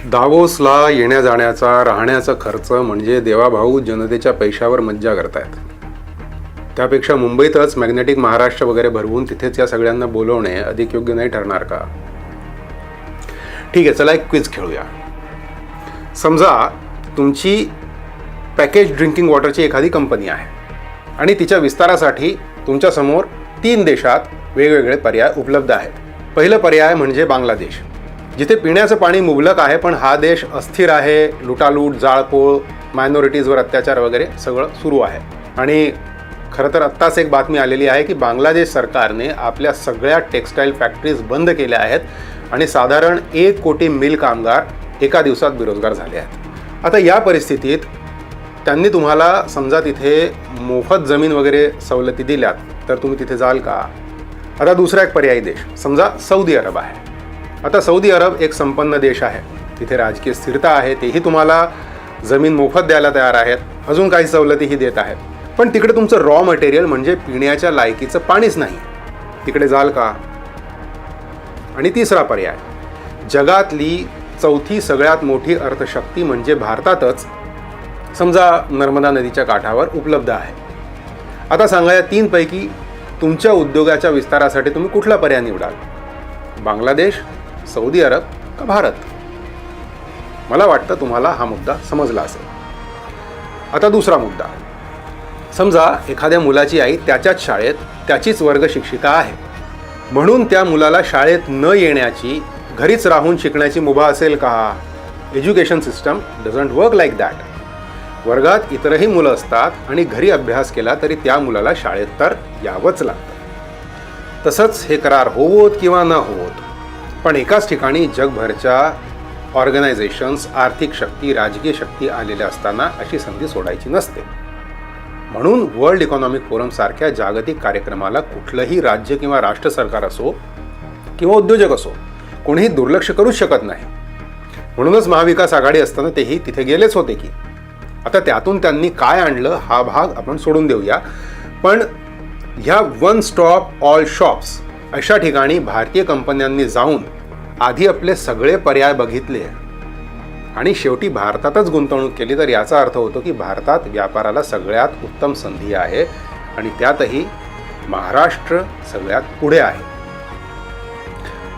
दावोसला येण्या जाण्याचा राहण्याचा खर्च म्हणजे देवाभाऊ जनतेच्या पैशावर मज्जा करतायत. त्यापेक्षा मुंबईतच मॅग्नेटिक महाराष्ट्र वगैरे भरवून तिथेच या सगळ्यांना बोलवणे अधिक योग्य नाही ठरणार का? ठीक आहे, चला एक क्विज खेळूया. समजा तुमची पॅकेज ड्रिंकिंग वॉटरची एखादी कंपनी आहे आणि तिच्या विस्तारासाठी तुमच्यासमोर 3 देशात वेगवेगळे पर्याय उपलब्ध आहेत. पहिलं पर्याय म्हणजे बांगलादेश, जिथे पिण्याचं पाणी मुबलक आहे, पण हा देश अस्थिर आहे. लुटालूट, जाळपोळ, मायनॉरिटीजवर अत्याचार वगैरे सगळं सुरू आहे. आणि खरं तर आत्ताच एक बातमी आलेली आहे की बांगलादेश सरकारने आपल्या सगळ्या टेक्स्टाईल फॅक्टरीज बंद केल्या आहेत आणि साधारण 1 कोटी मिल कामगार एका दिवसात बेरोजगार झाले आहेत. आता या परिस्थितीत त्यांनी तुम्हाला समजा तिथे मोफत जमीन वगैरे सवलती दिल्यात तर तुम्ही तिथे जाल का? आता दुसरा एक पर्यायी देश समजा सौदी अरब आहे. आता सौदी अरब एक संपन्न देश आहे, तिथे राजकीय स्थिरता आहे, तेही तुम्हाला जमीन मोफत द्यायला तयार आहेत, अजून काही सवलतीही देत आहेत. पण तिकडे तुमचं रॉ मटेरियल म्हणजे पिण्याच्या लायकीचं पाणीच नाही. तिकडे जाल का? आणि तिसरा पर्याय, जगातली 4थी सगळ्यात मोठी अर्थशक्ती म्हणजे भारतातच समजा नर्मदा नदीच्या काठावर उपलब्ध आहे. आता सांगा, या 3 पैकी तुमच्या उद्योगाच्या विस्तारासाठी तुम्ही कुठला पर्याय निवडाल? बांगलादेश, सौदी अरब का भारत? मला वाटतं तुम्हाला हा मुद्दा समजला असेल. आता दुसरा मुद्दा, समजा एखाद्या मुलाची आई त्याच्याच शाळेत त्याचीच वर्ग शिक्षिका आहे, म्हणून त्या मुलाला शाळेत न येण्याची, घरीच राहून शिकण्याची मुभा असेल का? Education system doesn't work like that. वर्गात इतरही मुलं असतात आणि घरी अभ्यास केला तरी त्या मुलाला शाळेत तर यावंच लागतं. तसंच हे करार होवोत किंवा न होवोत, पण एकाच ठिकाणी जगभरच्या ऑर्गनायझेशन्स, आर्थिक शक्ती, राजकीय शक्ती आलेल्या असताना अशी संधी सोडायची नसते. म्हणून वर्ल्ड इकॉनॉमिक फोरम सारख्या जागतिक कार्यक्रमाला कुठलंही राज्य किंवा राष्ट्र सरकार असो किंवा उद्योजक असो, कोणीही दुर्लक्ष करूच शकत नाही. म्हणूनच महाविकास आघाडी असताना तेही तिथे गेलेच होते की. आता त्यातून त्यांनी काय आणलं हा भाग आपण सोडून देऊया, पण ह्या वन स्टॉप ऑल शॉप्स अशा ठिकाणी भारतीय कंपन्यांनी जाऊन आधी आपले सगळे पर्याय बघितले आणि शेवटी भारतातच गुंतवणूक केली, तर याचा अर्थ होतो की भारतात व्यापाराला सगळ्यात उत्तम संधी आहे आणि त्यातही महाराष्ट्र सगळ्यात पुढे आहे.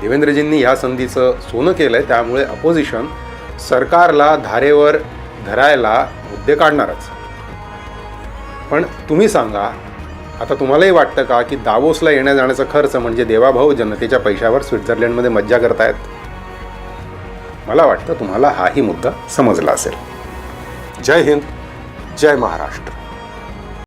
देवेंद्रजींनी ह्या संधीचं सोनं केलंय, त्यामुळे अपोजिशन सरकारला धारेवर धरायला मुद्दे काढणारच. पण तुम्ही सांगा, आता तुम्हालाही वाटतं का की दावोसला येण्या जाण्याचा खर्च म्हणजे देवाभाऊ जनतेच्या पैशावर स्वित्झर्लंडमध्ये मज्जा करतायत? मला वाटतं तुम्हाला हाही मुद्दा समजला असेल. जय हिंद, जय महाराष्ट्र.